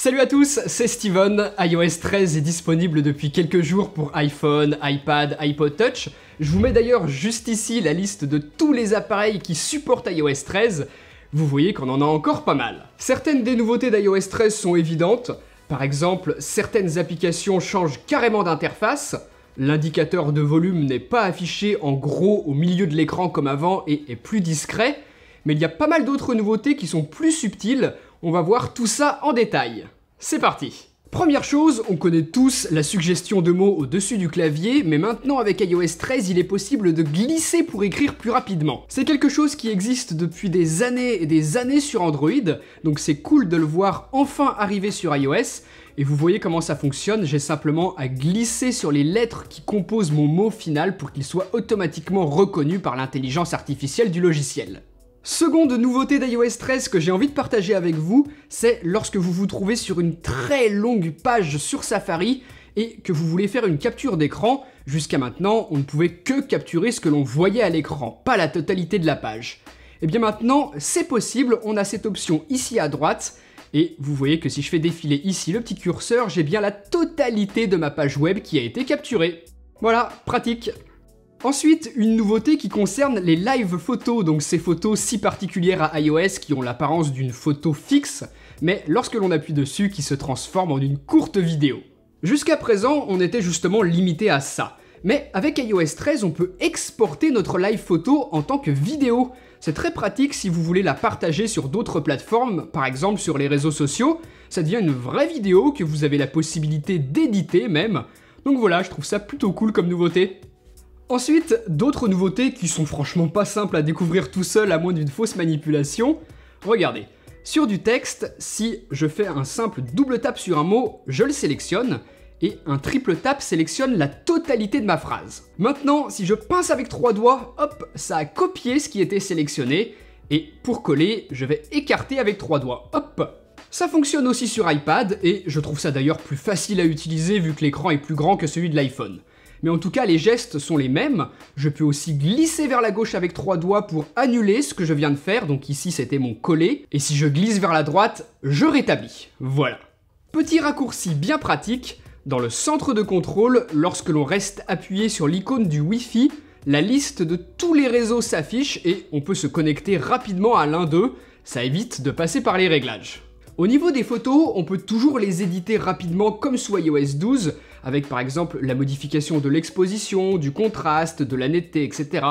Salut à tous, c'est Steven. iOS 13 est disponible depuis quelques jours pour iPhone, iPad, iPod Touch. Je vous mets d'ailleurs juste ici la liste de tous les appareils qui supportent iOS 13. Vous voyez qu'on en a encore pas mal. Certaines des nouveautés d'iOS 13 sont évidentes. Par exemple, certaines applications changent carrément d'interface. L'indicateur de volume n'est pas affiché en gros au milieu de l'écran comme avant et est plus discret. Mais il y a pas mal d'autres nouveautés qui sont plus subtiles. On va voir tout ça en détail. C'est parti! Première chose, on connaît tous la suggestion de mots au-dessus du clavier, mais maintenant avec iOS 13, il est possible de glisser pour écrire plus rapidement. C'est quelque chose qui existe depuis des années et des années sur Android, donc c'est cool de le voir enfin arriver sur iOS. Et vous voyez comment ça fonctionne, j'ai simplement à glisser sur les lettres qui composent mon mot final pour qu'il soit automatiquement reconnu par l'intelligence artificielle du logiciel. Seconde nouveauté d'iOS 13 que j'ai envie de partager avec vous, c'est lorsque vous vous trouvez sur une très longue page sur Safari et que vous voulez faire une capture d'écran. Jusqu'à maintenant, on ne pouvait que capturer ce que l'on voyait à l'écran, pas la totalité de la page. Et bien maintenant, c'est possible, on a cette option ici à droite, et vous voyez que si je fais défiler ici le petit curseur, j'ai bien la totalité de ma page web qui a été capturée. Voilà, pratique. Ensuite, une nouveauté qui concerne les live photos, donc ces photos si particulières à iOS qui ont l'apparence d'une photo fixe, mais lorsque l'on appuie dessus qui se transforme en une courte vidéo. Jusqu'à présent, on était justement limité à ça. Mais avec iOS 13, on peut exporter notre live photo en tant que vidéo. C'est très pratique si vous voulez la partager sur d'autres plateformes, par exemple sur les réseaux sociaux. Ça devient une vraie vidéo que vous avez la possibilité d'éditer même. Donc voilà, je trouve ça plutôt cool comme nouveauté. Ensuite, d'autres nouveautés qui sont franchement pas simples à découvrir tout seul à moins d'une fausse manipulation. Regardez, sur du texte, si je fais un simple double tap sur un mot, je le sélectionne, et un triple tap sélectionne la totalité de ma phrase. Maintenant, si je pince avec 3 doigts, hop, ça a copié ce qui était sélectionné, et pour coller, je vais écarter avec 3 doigts, hop. Ça fonctionne aussi sur iPad, et je trouve ça d'ailleurs plus facile à utiliser vu que l'écran est plus grand que celui de l'iPhone. Mais en tout cas, les gestes sont les mêmes. Je peux aussi glisser vers la gauche avec 3 doigts pour annuler ce que je viens de faire. Donc ici, c'était mon coller. Et si je glisse vers la droite, je rétablis. Voilà. Petit raccourci bien pratique. Dans le centre de contrôle, lorsque l'on reste appuyé sur l'icône du Wi-Fi, la liste de tous les réseaux s'affiche et on peut se connecter rapidement à l'un d'eux. Ça évite de passer par les réglages. Au niveau des photos, on peut toujours les éditer rapidement comme sous iOS 12, avec par exemple la modification de l'exposition, du contraste, de la netteté, etc.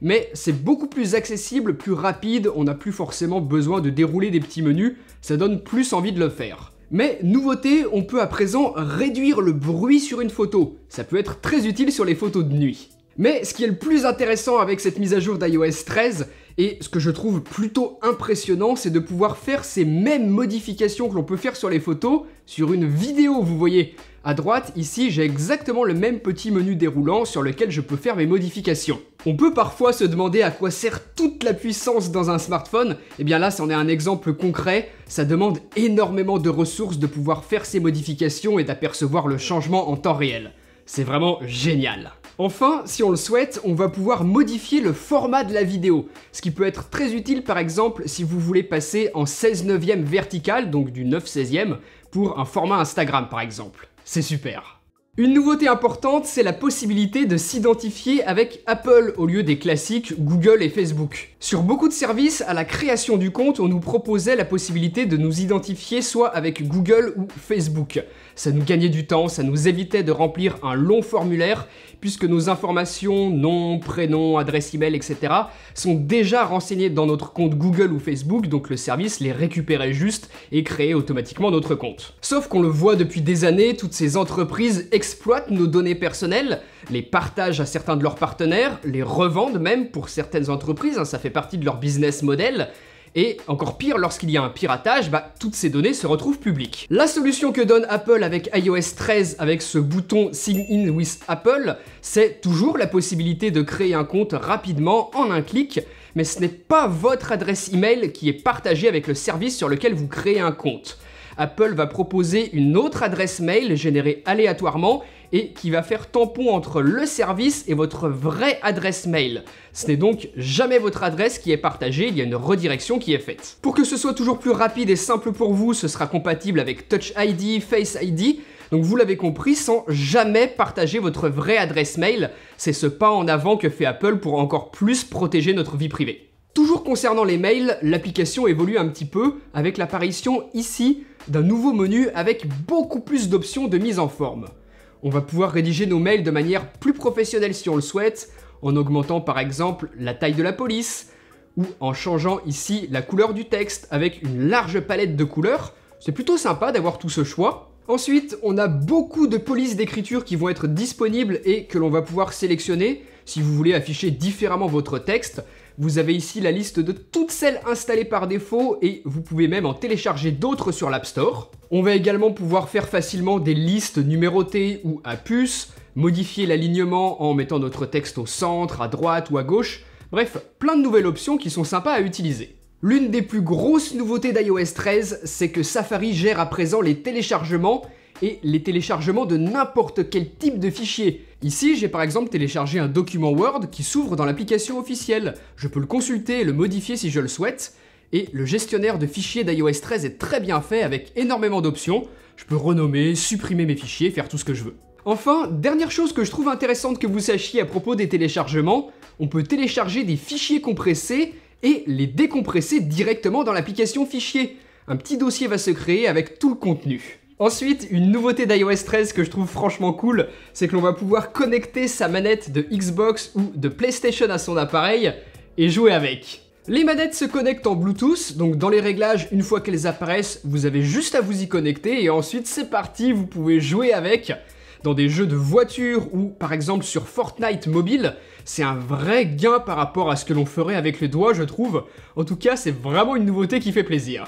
Mais c'est beaucoup plus accessible, plus rapide, on n'a plus forcément besoin de dérouler des petits menus, ça donne plus envie de le faire. Mais nouveauté, on peut à présent réduire le bruit sur une photo, ça peut être très utile sur les photos de nuit. Mais ce qui est le plus intéressant avec cette mise à jour d'iOS 13, et ce que je trouve plutôt impressionnant, c'est de pouvoir faire ces mêmes modifications que l'on peut faire sur les photos sur une vidéo, vous voyez. À droite, ici, j'ai exactement le même petit menu déroulant sur lequel je peux faire mes modifications. On peut parfois se demander à quoi sert toute la puissance dans un smartphone. Et bien là, c'en est un exemple concret. Ça demande énormément de ressources de pouvoir faire ces modifications et d'apercevoir le changement en temps réel. C'est vraiment génial. Enfin, si on le souhaite, on va pouvoir modifier le format de la vidéo, ce qui peut être très utile par exemple si vous voulez passer en 16/9 vertical, donc du 9/16e, pour un format Instagram par exemple. C'est super. Une nouveauté importante, c'est la possibilité de s'identifier avec Apple au lieu des classiques Google et Facebook. Sur beaucoup de services, à la création du compte, on nous proposait la possibilité de nous identifier soit avec Google ou Facebook. Ça nous gagnait du temps, ça nous évitait de remplir un long formulaire, puisque nos informations, nom, prénom, adresse email, etc. sont déjà renseignées dans notre compte Google ou Facebook, donc le service les récupérait juste et créait automatiquement notre compte. Sauf qu'on le voit depuis des années, toutes ces entreprises exploitent nos données personnelles, les partagent à certains de leurs partenaires, les revendent même pour certaines entreprises, ça fait partie de leur business model. Et encore pire, lorsqu'il y a un piratage, toutes ces données se retrouvent publiques. La solution que donne Apple avec iOS 13, avec ce bouton Sign in with Apple, c'est toujours la possibilité de créer un compte rapidement en un clic, mais ce n'est pas votre adresse email qui est partagée avec le service sur lequel vous créez un compte. Apple va proposer une autre adresse mail générée aléatoirement et qui va faire tampon entre le service et votre vraie adresse mail. Ce n'est donc jamais votre adresse qui est partagée, il y a une redirection qui est faite. Pour que ce soit toujours plus rapide et simple pour vous, ce sera compatible avec Touch ID, Face ID. Donc vous l'avez compris, sans jamais partager votre vraie adresse mail. C'est ce pas en avant que fait Apple pour encore plus protéger notre vie privée. Toujours concernant les mails, l'application évolue un petit peu avec l'apparition ici d'un nouveau menu avec beaucoup plus d'options de mise en forme. On va pouvoir rédiger nos mails de manière plus professionnelle si on le souhaite, en augmentant par exemple la taille de la police, ou en changeant ici la couleur du texte avec une large palette de couleurs. C'est plutôt sympa d'avoir tout ce choix. Ensuite, on a beaucoup de polices d'écriture qui vont être disponibles et que l'on va pouvoir sélectionner. Si vous voulez afficher différemment votre texte, vous avez ici la liste de toutes celles installées par défaut et vous pouvez même en télécharger d'autres sur l'App Store. On va également pouvoir faire facilement des listes numérotées ou à puce, modifier l'alignement en mettant notre texte au centre, à droite ou à gauche. Bref, plein de nouvelles options qui sont sympas à utiliser. L'une des plus grosses nouveautés d'iOS 13, c'est que Safari gère à présent les téléchargements et les téléchargements de n'importe quel type de fichier. Ici, j'ai par exemple téléchargé un document Word qui s'ouvre dans l'application officielle. Je peux le consulter et le modifier si je le souhaite. Et le gestionnaire de fichiers d'iOS 13 est très bien fait avec énormément d'options. Je peux renommer, supprimer mes fichiers, faire tout ce que je veux. Enfin, dernière chose que je trouve intéressante que vous sachiez à propos des téléchargements, on peut télécharger des fichiers compressés et les décompresser directement dans l'application fichier. Un petit dossier va se créer avec tout le contenu. Ensuite, une nouveauté d'iOS 13 que je trouve franchement cool, c'est que l'on va pouvoir connecter sa manette de Xbox ou de PlayStation à son appareil et jouer avec. Les manettes se connectent en Bluetooth, donc dans les réglages, une fois qu'elles apparaissent, vous avez juste à vous y connecter et ensuite c'est parti, vous pouvez jouer avec. Dans des jeux de voiture ou par exemple sur Fortnite mobile, c'est un vrai gain par rapport à ce que l'on ferait avec le doigt, je trouve. En tout cas, c'est vraiment une nouveauté qui fait plaisir.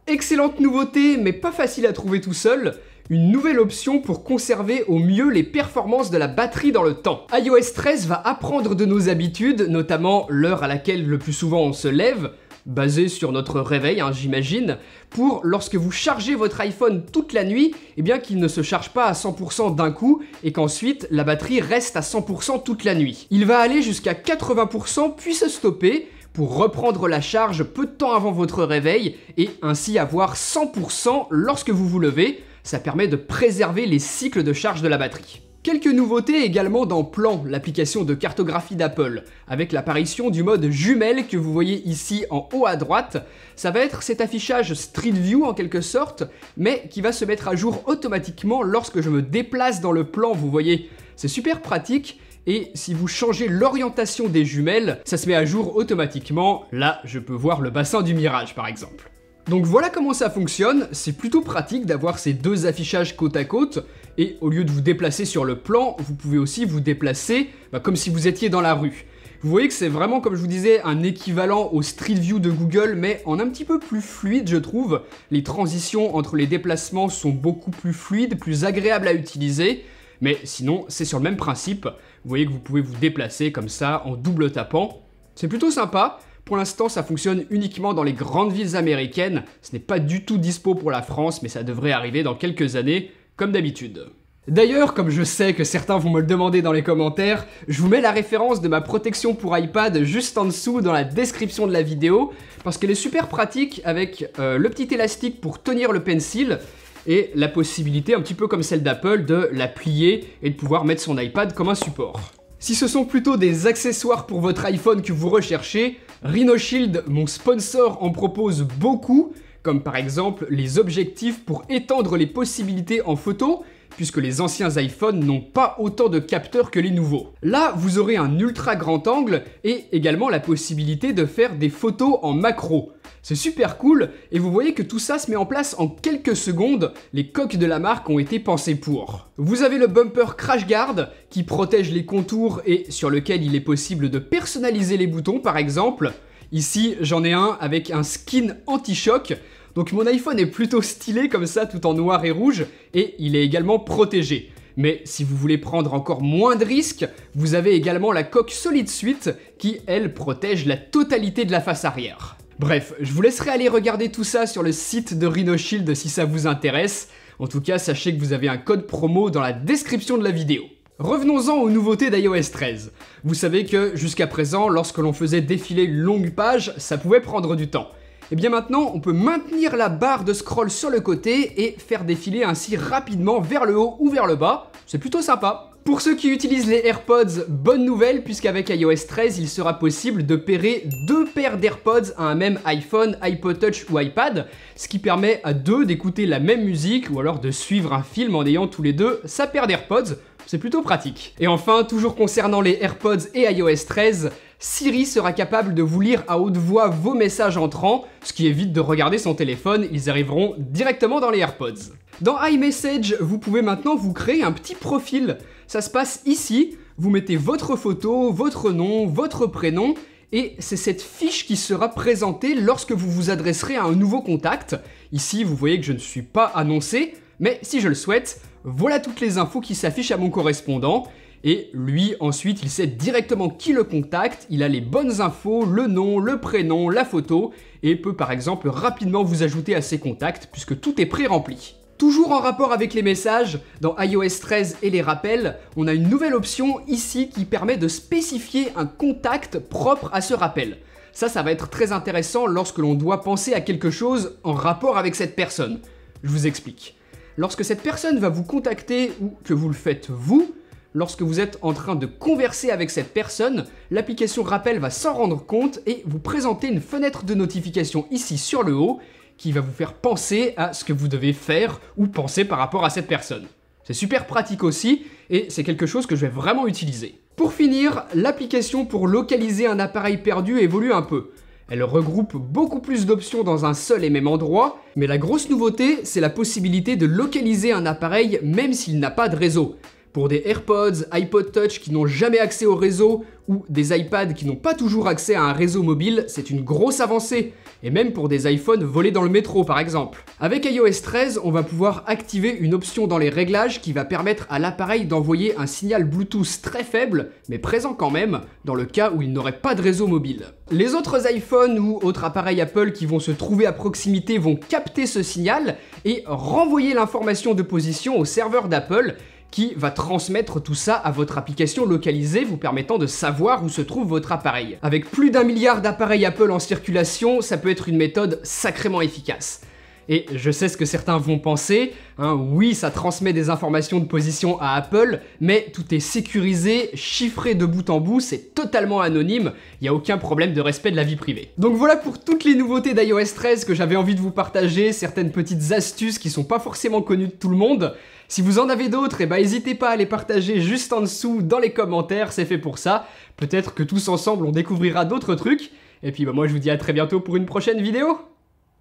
Excellente nouveauté, mais pas facile à trouver tout seul, une nouvelle option pour conserver au mieux les performances de la batterie dans le temps. iOS 13 va apprendre de nos habitudes, notamment l'heure à laquelle le plus souvent on se lève, basé sur notre réveil, j'imagine, pour lorsque vous chargez votre iPhone toute la nuit, eh bien qu'il ne se charge pas à 100% d'un coup et qu'ensuite la batterie reste à 100% toute la nuit. Il va aller jusqu'à 80% puis se stopper pour reprendre la charge peu de temps avant votre réveil et ainsi avoir 100% lorsque vous vous levez. Ça permet de préserver les cycles de charge de la batterie. Quelques nouveautés également dans Plan, l'application de cartographie d'Apple, avec l'apparition du mode jumelle que vous voyez ici en haut à droite. Ça va être cet affichage Street View en quelque sorte, mais qui va se mettre à jour automatiquement lorsque je me déplace dans le plan, vous voyez. C'est super pratique, et si vous changez l'orientation des jumelles, ça se met à jour automatiquement. Là, je peux voir le bassin du Mirage par exemple. Donc voilà comment ça fonctionne, c'est plutôt pratique d'avoir ces deux affichages côte à côte, et au lieu de vous déplacer sur le plan, vous pouvez aussi vous déplacer comme si vous étiez dans la rue. Vous voyez que c'est vraiment, comme je vous disais, un équivalent au Street View de Google, mais en un petit peu plus fluide, je trouve. Les transitions entre les déplacements sont beaucoup plus fluides, plus agréables à utiliser, mais sinon, c'est sur le même principe. Vous voyez que vous pouvez vous déplacer comme ça, en double tapant. C'est plutôt sympa. Pour l'instant, ça fonctionne uniquement dans les grandes villes américaines. Ce n'est pas du tout dispo pour la France, mais ça devrait arriver dans quelques années, comme d'habitude. D'ailleurs, comme je sais que certains vont me le demander dans les commentaires, je vous mets la référence de ma protection pour iPad juste en dessous dans la description de la vidéo, parce qu'elle est super pratique avec le petit élastique pour tenir le pencil, et la possibilité, un petit peu comme celle d'Apple, de la plier et de pouvoir mettre son iPad comme un support. Si ce sont plutôt des accessoires pour votre iPhone que vous recherchez, RhinoShield, mon sponsor, en propose beaucoup, comme par exemple les objectifs pour étendre les possibilités en photo, puisque les anciens iPhones n'ont pas autant de capteurs que les nouveaux. Là, vous aurez un ultra grand angle et également la possibilité de faire des photos en macro. C'est super cool et vous voyez que tout ça se met en place en quelques secondes, les coques de la marque ont été pensées pour. Vous avez le bumper Crash Guard qui protège les contours et sur lequel il est possible de personnaliser les boutons par exemple. Ici j'en ai un avec un skin anti-choc, donc mon iPhone est plutôt stylé comme ça tout en noir et rouge et il est également protégé. Mais si vous voulez prendre encore moins de risques, vous avez également la coque Solid Suite qui, elle, protège la totalité de la face arrière. Bref, je vous laisserai aller regarder tout ça sur le site de Rhino Shield si ça vous intéresse. En tout cas, sachez que vous avez un code promo dans la description de la vidéo. Revenons-en aux nouveautés d'iOS 13. Vous savez que jusqu'à présent, lorsque l'on faisait défiler une longue page, ça pouvait prendre du temps. Et bien maintenant, on peut maintenir la barre de scroll sur le côté et faire défiler ainsi rapidement vers le haut ou vers le bas. C'est plutôt sympa. Pour ceux qui utilisent les AirPods, bonne nouvelle puisqu'avec iOS 13, il sera possible de pairer 2 paires d'AirPods à un même iPhone, iPod Touch ou iPad, ce qui permet à deux d'écouter la même musique ou alors de suivre un film en ayant tous les deux sa paire d'AirPods. C'est plutôt pratique. Et enfin, toujours concernant les AirPods et iOS 13, Siri sera capable de vous lire à haute voix vos messages entrants, ce qui évite de regarder son téléphone, ils arriveront directement dans les AirPods. Dans iMessage, vous pouvez maintenant vous créer un petit profil. Ça se passe ici, vous mettez votre photo, votre nom, votre prénom, et c'est cette fiche qui sera présentée lorsque vous vous adresserez à un nouveau contact. Ici, vous voyez que je ne suis pas annoncé, mais si je le souhaite, voilà toutes les infos qui s'affichent à mon correspondant. Et lui, ensuite, il sait directement qui le contacte, il a les bonnes infos, le nom, le prénom, la photo, et peut par exemple rapidement vous ajouter à ses contacts puisque tout est pré-rempli. Toujours en rapport avec les messages, dans iOS 13 et les rappels, on a une nouvelle option ici qui permet de spécifier un contact propre à ce rappel. Ça va être très intéressant lorsque l'on doit penser à quelque chose en rapport avec cette personne. Je vous explique. Lorsque cette personne va vous contacter ou que vous le faites vous, lorsque vous êtes en train de converser avec cette personne, l'application Rappel va s'en rendre compte et vous présenter une fenêtre de notification ici sur le haut qui va vous faire penser à ce que vous devez faire ou penser par rapport à cette personne. C'est super pratique aussi et c'est quelque chose que je vais vraiment utiliser. Pour finir, l'application pour localiser un appareil perdu évolue un peu. Elle regroupe beaucoup plus d'options dans un seul et même endroit, mais la grosse nouveauté, c'est la possibilité de localiser un appareil même s'il n'a pas de réseau. Pour des AirPods, iPod Touch qui n'ont jamais accès au réseau ou des iPads qui n'ont pas toujours accès à un réseau mobile, c'est une grosse avancée. Et même pour des iPhones volés dans le métro par exemple. Avec iOS 13, on va pouvoir activer une option dans les réglages qui va permettre à l'appareil d'envoyer un signal Bluetooth très faible, mais présent quand même, dans le cas où il n'aurait pas de réseau mobile. Les autres iPhones ou autres appareils Apple qui vont se trouver à proximité vont capter ce signal et renvoyer l'information de position au serveur d'Apple, qui va transmettre tout ça à votre application localisée, vous permettant de savoir où se trouve votre appareil. Avec plus d'1 milliard d'appareils Apple en circulation, ça peut être une méthode sacrément efficace. Et je sais ce que certains vont penser, oui, ça transmet des informations de position à Apple, mais tout est sécurisé, chiffré de bout en bout, c'est totalement anonyme, il n'y a aucun problème de respect de la vie privée. Donc voilà pour toutes les nouveautés d'iOS 13 que j'avais envie de vous partager, certaines petites astuces qui sont pas forcément connues de tout le monde. Si vous en avez d'autres, n'hésitez pas à les partager juste en dessous dans les commentaires, c'est fait pour ça. Peut-être que tous ensemble on découvrira d'autres trucs. Et puis moi je vous dis à très bientôt pour une prochaine vidéo.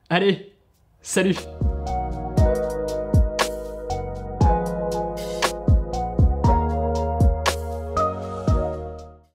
Allez, salut!